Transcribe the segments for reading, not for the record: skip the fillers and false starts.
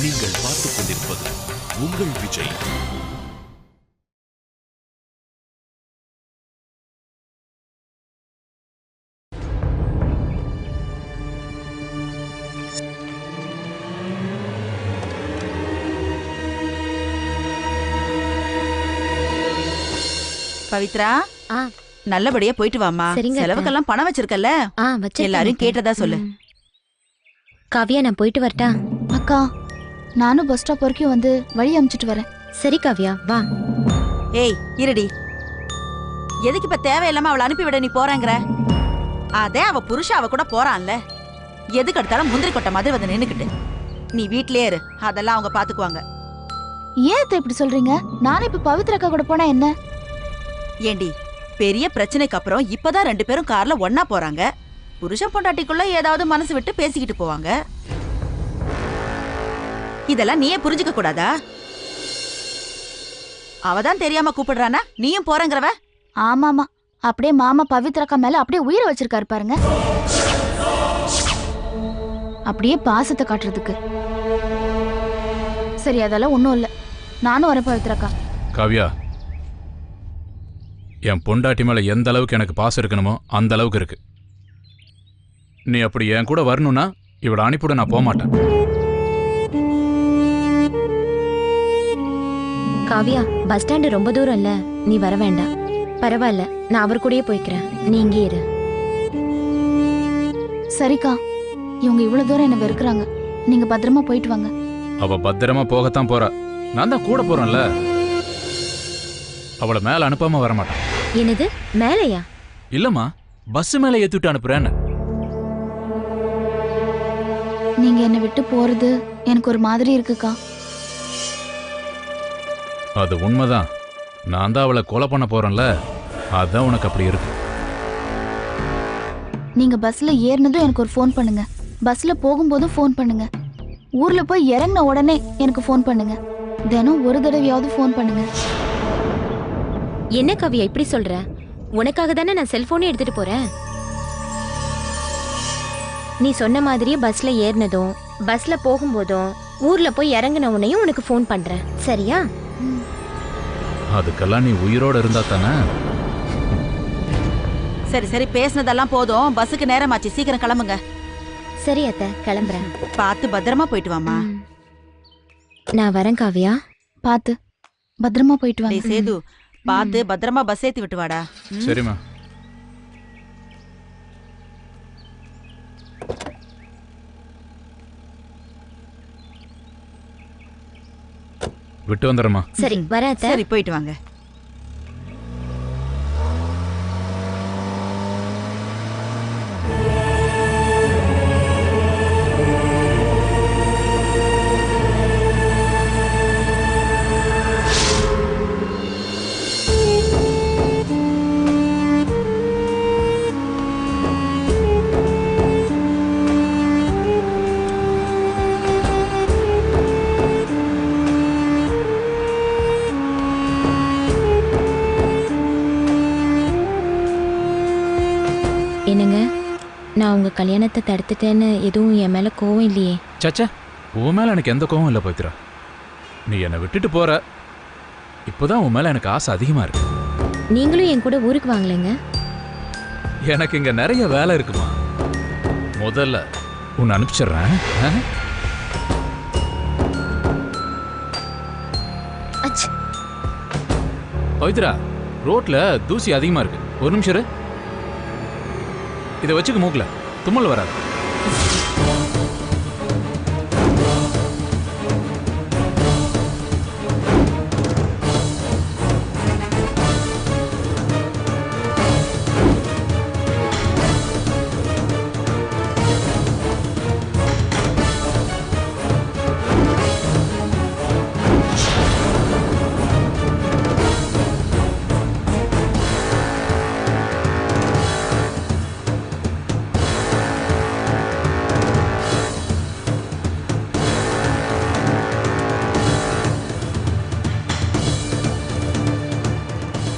நீங்கள் பார்த்துக் கொண்டிருப்பது உங்கள் விஜய். பவித்ரா, நல்லபடியா போயிட்டு வாமா. செலவுக்கெல்லாம் பணம் வச்சிருக்கல, எல்லாரும் கேட்டதா சொல்லு. காவியா, நான் போயிட்டு வரட்டா? அக்கா, நானும் பஸ் ஸ்டாப் வரைக்கும் வந்து வழி அனுப்பிச்சிட்டு வரேன். சரி காவியா, வா. ஏய் இருடி, எதுக்கு இப்ப தேவையில்லாம அவளை அனுப்பிவிட நீ போறேங்கிற? அதே அவ புருஷன் அவ கூட போறான்ல, எதுக்கு எடுத்தாலும் முந்திரி கொட்டை மாதிரி வந்து நின்னுக்கிட்டு. நீ வீட்லயே இரு, அதெல்லாம் அவங்க பாத்துக்குவாங்க. ஏன் இப்படி சொல்றீங்க? நானும் இப்ப பவித்ரா அக்கா கூட போனா என்ன? ஏண்டி, பெரிய பிரச்சனைக்கு அப்புறம் இப்பதான் 2 பேரும் கார்ல ஒன்னா போறாங்க. புருஷன் பொண்டாட்டிக்குள்ள ஏதாவது மனசு விட்டு பேசிக்கிட்டு போவாங்க. இதெல்லாம் நீயே புரிஞ்சுக்க கூடாதா? அவதான் தெரியாம கூப்பிடுறானா, நீயும் போறங்கிறவ? ஆமாமா, அப்படியே மாமா பவித்ரா அக்கா மேல அப்படியே உயிரை வச்சிருக்காரு பாருங்க. அப்படியே பாசத்தை காட்டுறதுக்கு. சரி, அதெல்லாம் ஒண்ணும் இல்ல. நானும் வரேன் பவித்ரா அக்கா. காவியா, என் பொண்டாட்டி மேல எந்த அளவுக்கு எனக்கு பாசம் இருக்கணுமோ அந்த அளவுக்கு இருக்கு. நீ அப்படி என் கூட வரணும்னா இவளை அனுப்பிவிட நான் போக மாட்டேன். காவியா, பஸ் ஸ்டாண்டு ரொம்ப தூரம் இல்ல, நீ வர வேண்டாம். பரவாயில்ல, நான் அவர் கூடயே போய்க்கிறேன், நீ இங்கே இரு. சரிக்கா, இவங்க இவ்வளவு தூரம் என்ன வெறுக்கிறாங்க. நீங்க பத்திரமா போயிட்டு வாங்க. அவ பத்திரமா போகத்தான் போறா, நான் தான் கூட போறேன்ல. அவளை மேல அனுப்பாம வர மாட்டான். என்னது, மேலையா? இல்லம்மா, பஸ் மேல ஏத்திட்டு அனுப்புறேன்னு. நீங்க என்ன விட்டு போறது எனக்கு ஒரு மாதிரி இருக்குக்கா. அது உண்மைதான், நான் தான் அவளை கொலை பண்ண போறேன்ல, அதான் உனக்கு அப்படி இருக்கு. நீங்க பஸ்ல ஏறினதும் எனக்கு ஒரு ஃபோன் பண்ணுங்க. பஸ்ல போகும்போதும் ஃபோன் பண்ணுங்க. ஊர்ல போய் இறங்கின உடனே எனக்கு ஃபோன் பண்ணுங்க. தினம் ஒரு தடவையாவது ஃபோன் பண்ணுங்க. என்ன காவியா இப்படி சொல்ற? உனக்காக தானே நான் செல்போனே எடுத்துட்டு போறேன். நீ சொன்ன மாதிரியே பஸ்ல ஏறினதும் பஸ்ல போகும்போதும் ஊர்ல போய் இறங்கின உன்னையும் உனக்கு ஃபோன் பண்றேன், சரியா? அதுக்கெல்லாம் நீ உயிரோட இருந்தா தானே. சரி சரி, பேசினதெல்லாம் போதும், பஸ்ஸுக்கு நேரமாச்சு, சீக்கிரம் கிளம்புங்க. சரி அத்தை, கிளம்புறேன். பார்த்து பத்திரமா போயிட்டு வாமா. நான் வரேன் காவியா. பார்த்து பத்திரமா போயிட்டு வாங்க. சேது, பார்த்து பத்திரமா பஸ் ஏத்தி விட்டு வாடா. சரிம்மா. விட்டு வந்துடுறேம்மா. சரி, வரேன் அத்தை. சரி, போயிட்டு வாங்க. என்னங்க, நான் உங்க கல்யாணத்தை தடுத்துட்டேன்னு எதுவும் என் மேல கோவம் இல்லையே? சச்சா, உன் மேல எனக்கு எந்த கோவம் இல்லை பவித்ரா. நீ என்னை விட்டுட்டு போற, இப்போதான் உன் மேல எனக்கு ஆசை அதிகமா இருக்கு. நீங்களும் என் கூட ஊருக்கு வாங்கலைங்க? எனக்கு இங்க நிறைய வேலை இருக்குமா. முதல்ல உன்னை அனுப்பிச்சிடுறேன். பவித்ரா, ரோட்ல தூசி அதிகமா இருக்கு, ஒரு நிமிஷம் இரு. இதை வச்சுக்க, மூக்கல தும்மல் வராது.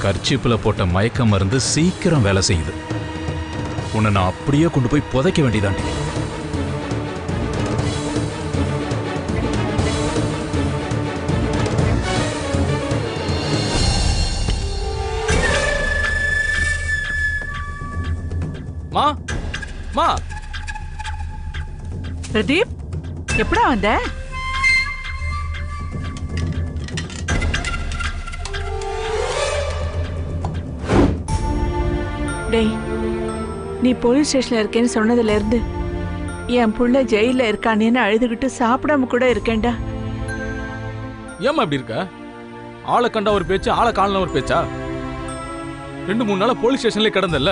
கர்ச்சீப்ல போட்ட மயக்க மருந்து சீக்கிரம் வேலை செய்யுது. உன்னை நான் அப்படியே கொண்டு போய் புதைக்க வேண்டியதாண்டி. மா மா பிரதீப் எப்படா வந்த? டேய், நீ போலீஸ் ஸ்டேஷன்ல இருக்கேன்னு சொன்னதுல இருந்து என் புள்ள ஜெயில இருக்கானேன்னு அழுதுகிட்டு சாப்பிடாம கூட இருக்கேன்டா. ஏம்மா இப்படி இருக்க? ஆளை கண்டா ஒரு பேச்சு, ஆளை காணல ஒரு பேச்சா? 2-3 நாளா போலீஸ் ஸ்டேஷன்லயே கிடந்தல்ல,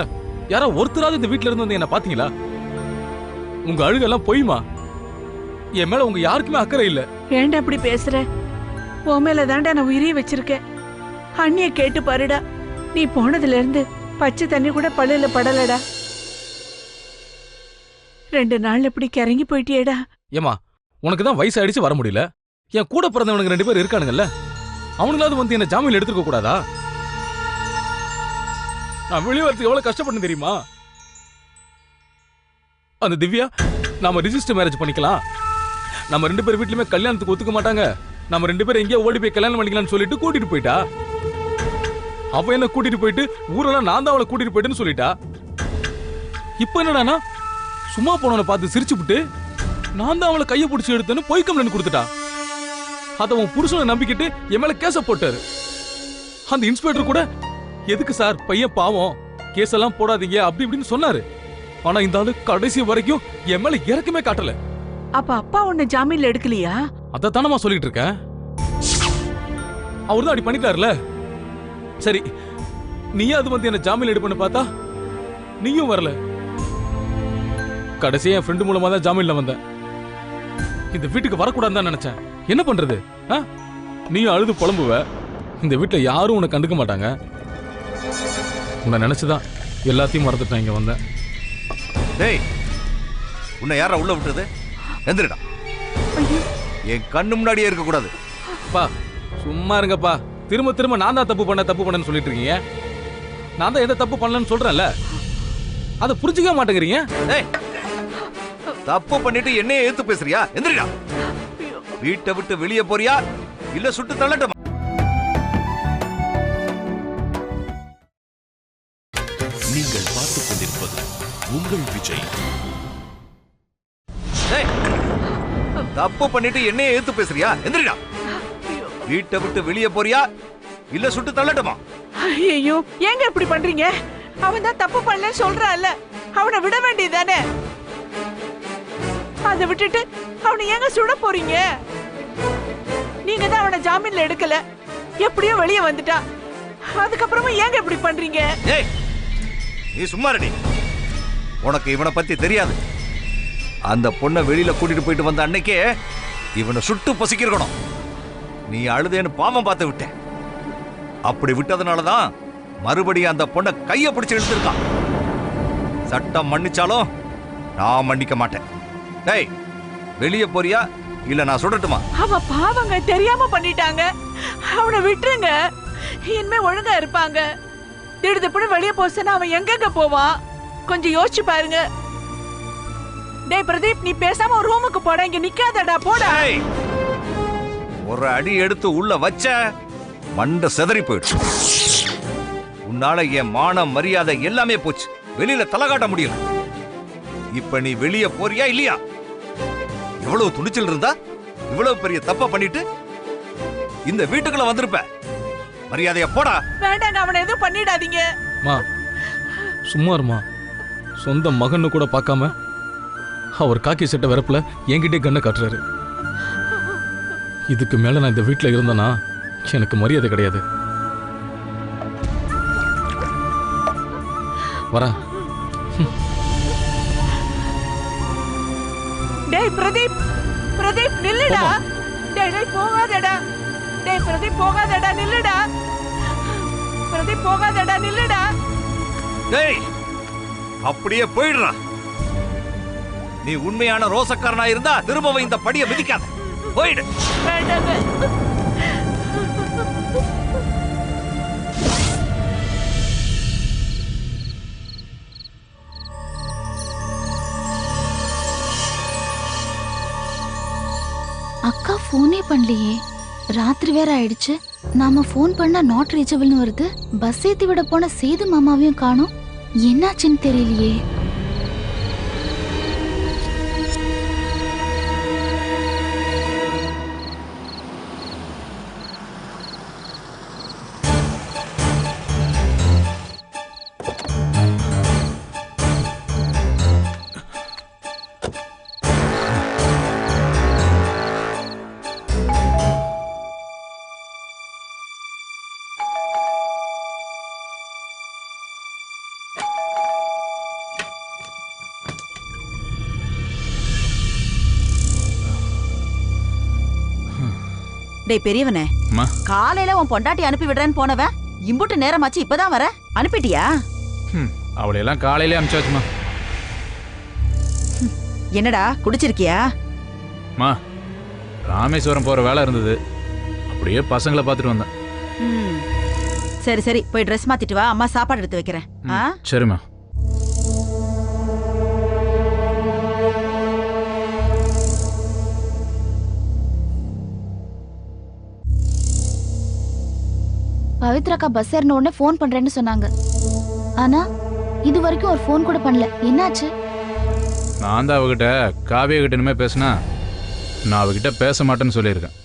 யாரோ ஒருத்தராவது இந்த வீட்டுல இருந்து வந்து என்ன பாத்தீங்களா? உங்க அழுகெல்லாம் பொய்மா. என் மேல உங்க யாருக்குமே அக்கறை இல்ல. ஏன்டா அப்படி பேசுற? உன் மேல தான்டா நான் உயிரியே வச்சிருக்கேன். அண்ணிய கேட்டு பாருடா, நீ போனதுல இருந்து பச்சை தண்ணி கூட பல்லுல படலடா. 2 நாள் இப்படி கிறங்கி போயிட்டியேடா. ஏமா, உனக்கு தான் வயசு ஆயிடுச்சு, வர முடியல. என் கூட பிறந்தவனுக்கு 2 பேர் இருக்கானுங்கல்ல, அவனுங்களாவது வந்து என்ன ஜாமீன் எடுத்துக்க கூடாதா? நான் வெளியே வரதுக்கு எவ்வளவு கஷ்டப்பட்டு தெரியுமா? அந்த திவ்யா, நாம ரிஜிஸ்டர் மேரேஜ் பண்ணிக்கலாம், நம்ம 2 பேர் வீட்லயுமே கல்யாணத்துக்கு ஒத்துக்க மாட்டாங்க, நம்ம 2 பேரும் எங்கேயோ ஓடி போய் கல்யாணம் பண்ணிக்கலாம்னு சொல்லிட்டு கூட்டிட்டு போயிட்டா. அவ என்ன கூட்டிட்டு போயிட்டு ஊரெல்லாம் நான் தான் அவளை கூட்டிட்டு போயிட்டுன்னு சொல்லிட்டா. இப்ப என்னடானா, சும்மா போனவனை பார்த்து சிரிச்சுப்புட்டு நான் தான் அவளை கையை பிடிச்சி எடுத்தேன்னு பொய் கம்ப்ளைண்ட் கொடுத்துட்டா. அதை உன் புருஷனை நம்பிக்கிட்டு என் மேல கேஸ போட்டாரு. அந்த இன்ஸ்பெக்டர் கூட எதுக்கு சார், பையன் பாவம், கேஸ் எல்லாம் போடாதீங்க அப்படி இப்படின்னு சொன்னாரு. ஆனா இந்த ஆளு கடைசி வரைக்கும் என் மேல இறக்கமே காட்டல. அப்ப அப்பா உன்னை ஜாமீன்ல எடுக்கலையா? அதைத்தானமா சொல்லிட்டு இருக்கேன். அவர்தான் அப்படி பண்ணிட்டாருல. சரி, நீயே அது வந்து என்ன ஜாமீன் எடுப்பன்னு பார்த்தா நீயும் வரல. கடைசியா என் ஃப்ரெண்டு மூலமா தான் ஜாமீன்ல வந்தேன். இந்த வீட்டுக்கு வரக்கூடாதுன்னு தான் நினைச்சேன். என்ன பண்றது? நீயும் அழுது புலம்புவ, இந்த வீட்டுல யாரும் உன்னை கண்டுக்க மாட்டாங்க. உன்னை நினைச்சுதான் எல்லாத்தையும் மறந்துட்டேன் இங்க வந்தேன். டேய், உன்னை யாரா உள்ள விட்டது? எந்திரடா. என் கண்ணு முன்னாடியே இருக்க கூடாது. பா சும்மா இருங்கப்பா. திரும்ப திரும்ப நான் தான் தப்பு பண்ணேன்னு சொல்லிட்டு இருக்கீங்க. நான் தான் எந்த தப்பு பண்ணலன்னு சொல்றேன்ல, அதை புரிஞ்சுக்க மாட்டேங்கிறீங்க. டேய், தப்பு பண்ணிட்டு என்னைய ஏத்து பேசுறியா? எந்திரடா. வீட்டை விட்டு வெளியே போறியா இல்ல சுட்டு தள்ளட்டுமா? நீங்கள் பார்த்துக் கொண்டிருப்பது உங்கள் விஜய். டேய், தப்பு பண்ணிட்டு என்னைய ஏத்து பேசுறியா? எந்திரடா. வீட்டை விட்டு வெளியே போறியா இல்ல சுட்டு தள்ளட்டுமா? ஐயோ, ஏங்க இப்படி பண்றீங்க? அவன் தான் தப்பு பண்ணலன்னு சொல்றான்ல, அவனை விட வேண்டியதானே? அதை விட்டுட்டு அவனை ஏங்க சுட போறீங்க? நீங்க தான் அவனை ஜாமீன்ல எடுக்கல, எப்படியோ வெளியே வந்துட்டா. அதுக்கப்புறமா ஏங்க இப்படி பண்றீங்க? ஏய், நீ சும்மா ரெடி. உனக்கு இவனை பத்தி தெரியாது. அந்த பொண்ணை வெளியில கூட்டிட்டு போயிட்டு வந்த அன்னைக்கே இவனை சுட்டு பசிக்கிருக்கணும். நீ அழுதேன்னு பாவம் பார்த்து விட்ட. அப்படி விட்டதுனாலதான் மறுபடியும் அந்த பொண்ணை கைய பிடிச்சு இழுத்துருக்கான். சட்டம் மன்னிச்சாலும் நான் மன்னிக்க மாட்டேன். டேய், வெளியே போறியா இல்ல நான் சுடட்டுமா? அவ பாவங்க, தெரியாம பண்ணிட்டாங்க, அவனை விட்டுருங்க. இனிமே ஒழுங்கா இருப்பாங்க. திடுதிப்புன்னு வெளியே போச்சுன்னா அவன் எங்கெங்க போவான்? கொஞ்சம் யோசிச்சு பாருங்க. டேய் பிரதீப், நீ பேசாம ஒரு ரூமுக்கு போட, இங்க நிக்காதடா, போடா. ஒரு அடி எடுத்து உள்ள வச்ச மண்டை செதறி போயிடுச்சு. உன்னால என் மானம் மரியாதை எல்லாமே போச்சு. வெளியில தலை காட்ட முடியல. இப்ப நீ வெளியே போறியா இல்லையா? எவ்வளவு துணிச்சல் இருந்தா இவ்வளவு பெரிய தப்ப பண்ணிட்டு இந்த வீட்டுக்குள்ள வந்திருப்ப. மரியாதையா போடா. வேண்டாங்க, அவனை எதுவும் பண்ணிடாதீங்க. மா சும்மா இருமா. சொந்த மகன்னு கூட பார்க்காம அவர் காக்கி சட்டை வெறப்புல என்கிட்டே கண்ணை காட்டுறாரு. இதுக்கு மேல நான் இந்த வீட்டுல இருந்தேனா எனக்கு மரியாதை கிடையாது. வரேன். டேய் பிரதீப், பிரதீப் நில்லுடா. டேய் டேய் போகாதடா. டேய் பிரதீப் போகாதடா, நில்லுடா. பிரதீப் போகாதடா, நில்லுடா. டேய், அப்படியே போயிடுறா. நீ உண்மையான ரோசக்காரனா இருந்தா திரும்பவும் இந்த படியை மிதிக்காத. போயிடு. வேண்டாங்க. அக்கா ஃபோனே பண்ணலையே. ராத்திரி வேற ஆயிடுச்சு. நாம ஃபோன் பண்ணா நாட் ரீச்சபிள்னு வருது. பஸ் ஏத்தி விட போன சேது மாமாவையும் காணோம். என்னாச்சுன்னு தெரியலையே. டேய் பெரியவனே, அம்மா காலையில உன் பொண்டாட்டி அனுப்பி விடுறேன்னு போனவன் இம்புட்டு நேரமாச்சு இப்பதான் வர. அனுப்பிட்டியா? அவளையெல்லாம் காலையிலே அனுப்பிச்சாச்சுமா. என்னடா குடிச்சிருக்கியா? அம்மா ராமேஸ்வரம் போற வேலை இருந்தது, அப்படியே பசங்களை பார்த்துட்டு வந்தேன். ம். சரி சரி, போய் ட்ரெஸ் மாத்திட்டு வா, அம்மா சாப்பாடு எடுத்து வைக்கிறேன். ஆ? சரிம்மா. பவித்ராக்கா பஸ் ஏறின உடனே ஃபோன் பண்றேன்னு சொன்னாங்க. ஆனா இது வரைக்கும் ஒரு ஃபோன் கூட பண்ணல. என்னாச்சு? நான் தான் அவகிட்ட காவிய கிட்ட இனிமே பேசினா நான் அவகிட்ட பேச மாட்டேன்னு சொல்லியிருக்கேன்.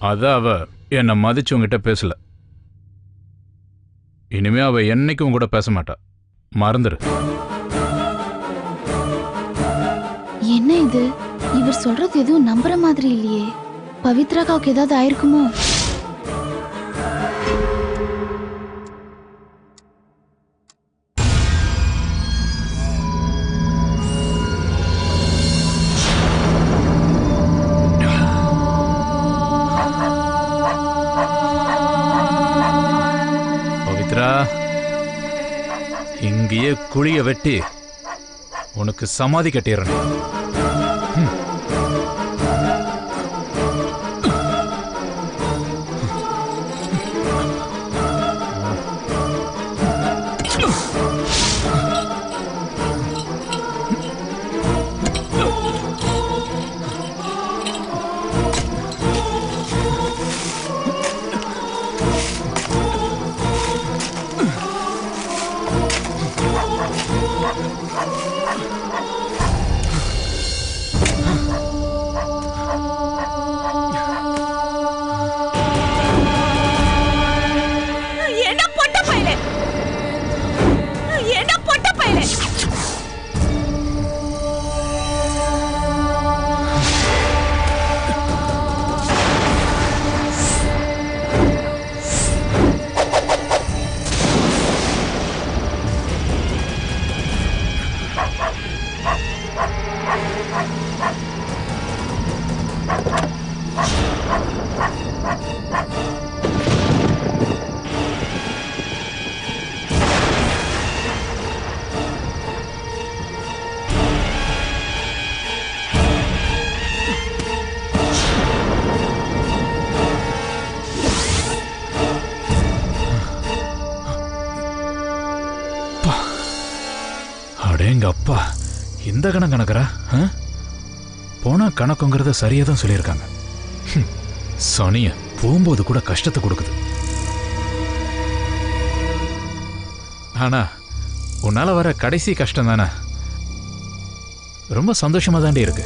அதான் அவ என்னை மதிச்சு உங்ககிட்ட பேசல. இனிமே அவ என்னைக்கும் உங்க கூட பேச மாட்டா, மறந்துரு. என்ன இது? இவர் சொல்றது எதுவும் நம்புற மாதிரி இல்லையே. பவித்ராக்காவுக்கு ஏதாவது ஆயிருக்குமோ? பவித்ரா, இங்கேயே குழிய வெட்டி உனக்கு சமாதி கட்டிடுறேன். எங்க அப்பா இந்த கணக்கு கணக்குறா? போனா கணக்குங்கிறத சரியா தான் சொல்லியிருக்காங்க. சனிய போகும்போது கூட கஷ்டத்தை கொடுக்குது. ஆனா உன்னால வர கடைசி கஷ்டம் தானே ரொம்ப சந்தோஷமா தாண்டி இருக்கு.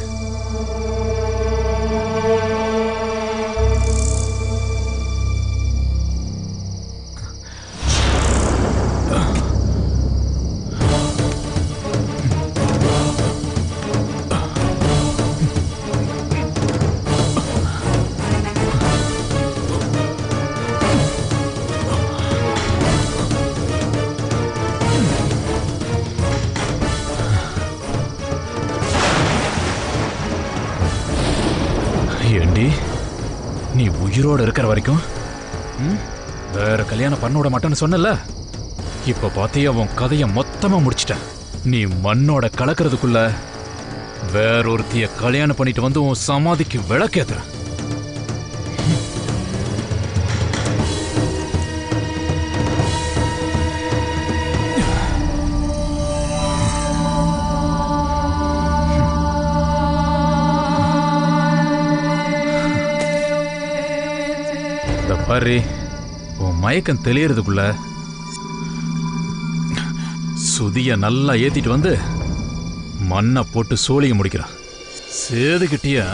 ஏண்டி நீ உயிரோட இருக்கிற வரைக்கும் வேற கல்யாணம் பண்ண விட மாட்டேன்னு சொன்னல, இப்ப பாத்தியா உன் கதைய மொத்தமா முடிச்சிட்டேன். நீ மண்ணோட கலக்கிறதுக்குள்ள வேறொருத்திய கல்யாணம் பண்ணிட்டு வந்து உன் சமாதிக்கு விளக்கேத்துற. பாரு, உன் மயக்கம் தெளியறதுக்குள்ள சுதிய நல்லா ஏத்திட்டு வந்து மண்ணை போட்டு சோழிய முடிக்கிறான். சேதுகிட்டியா?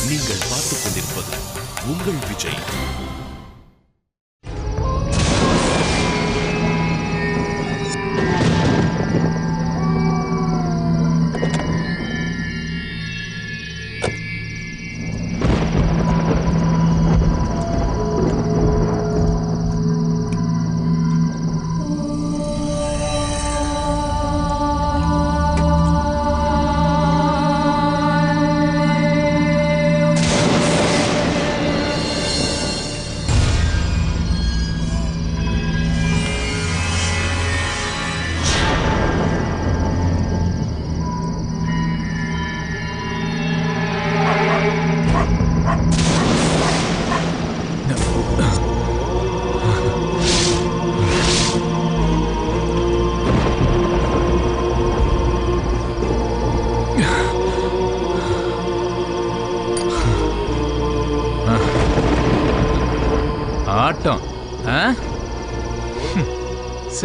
நீங்கள் பார்த்துக் கொண்டிருப்பது உங்கள் விஜய்.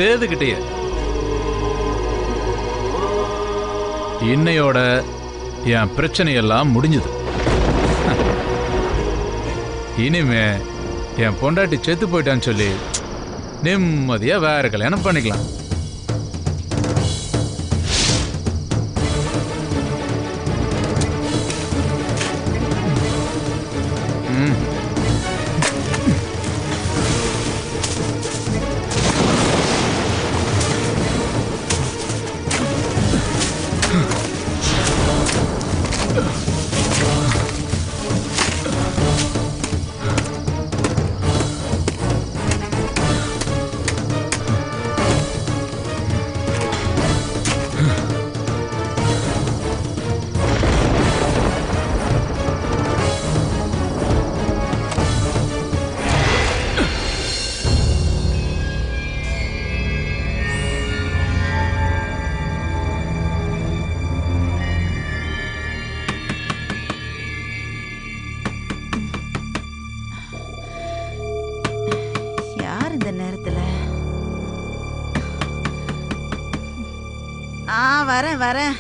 சேதுக்கிட்டே. இன்னையோட என் பிரச்சனையெல்லாம் முடிஞ்சது. இனிமே என் பொண்டாட்டி செத்து போயிட்டான்னு சொல்லி நிம்மதியா வேற கல்யாணம் பண்ணிக்கலாம். யார் இந்த நேரத்துல? வரேன்.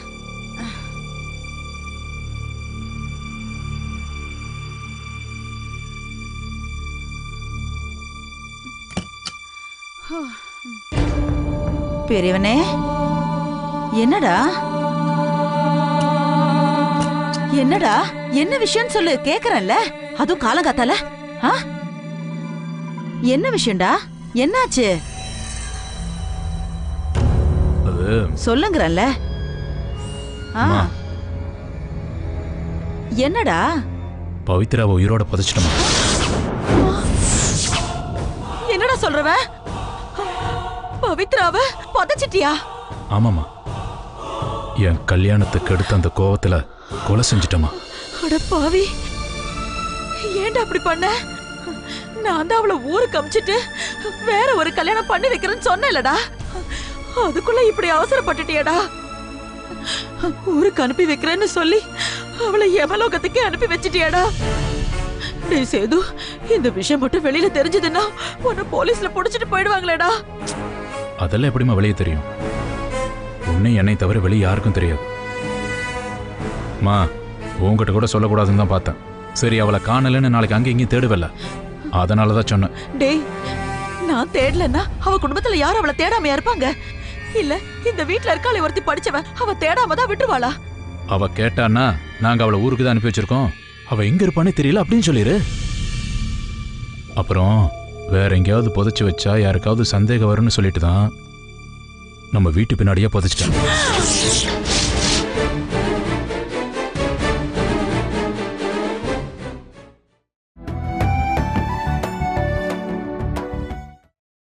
பெரியவனே, என்னடா என்ன விஷயம் சொல்லு, கேக்குறேன்ல. அதுவும் காலங்காத்தால. என்ன விஷயம்டா? என்னாச்சு சொல்லுங்கறல்ல. என்னடா? பவித்ராவை உயிரோட புதைச்சிட்டோமா? என்னடா சொல்றவ? பவித்ராவை புதைச்சிட்டியா? ஆமாமா, என் கல்யாணத்துக்கு எடுத்த அந்த கோவத்துல கொலை செஞ்சிட்டோமா. அட பாவி, ஏன்டா அப்படி பண்ண? நான் தான் அவளை ஊருக்கு அமிச்சிட்டு வேற ஒரு கல்யாணம் பண்ணி வைக்கிறேன்னு சொன்னேன்லடா. அதுக்குள்ள இப்படி அவசரப்பட்டுட்டியடா. ஊருக்கு அனுப்பி வைக்கிறேன்னு சொல்லி அவளை எமலோகத்துக்கு அனுப்பி வச்சிட்டியடா. டேய் சேது, இந்த விஷயம் மட்டும் வெளியில தெரிஞ்சதுன்னா உன்னை போலீஸ்ல புடிச்சிட்டு போயிடுவாங்களேடா. அதெல்லாம் எப்படிமா வெளியே தெரியும்? உன்னை என்னை தவிர வெளியே யாருக்கும் தெரியாது. மா, உங்ககிட்ட கூட சொல்லக்கூடாதுன்னு தான் பார்த்தேன். சரி, அவளை காணலன்னு நாளைக்கு அங்கே இங்கேயும் தேடுவல்ல, அதனாலதான் சொன்னேன். டேய், நான் தேடலன்னா அவ குடும்பத்துல யாரும் அவளை தேடாமையா இருப்பாங்க? இல்ல இந்த வீட்ல இருக்காளே ஒருத்தி படிச்சவ, அவ தேடாம தான் விட்டுருவாளா? அவ கேட்டான்னா நாங்க அவளை ஊருக்கு தான் அனுப்பி வச்சிருக்கோம், அவ எங்க இருப்பானே தெரியல அப்படின்னு சொல்லிரு. அப்புறம் வேற எங்கேயாவது புதைச்சு வச்சா யாருக்காவது சந்தேகம் வரும்னு சொல்லிட்டு தான் நம்ம வீட்டு பின்னாடியே புதைச்சிட்டேன்.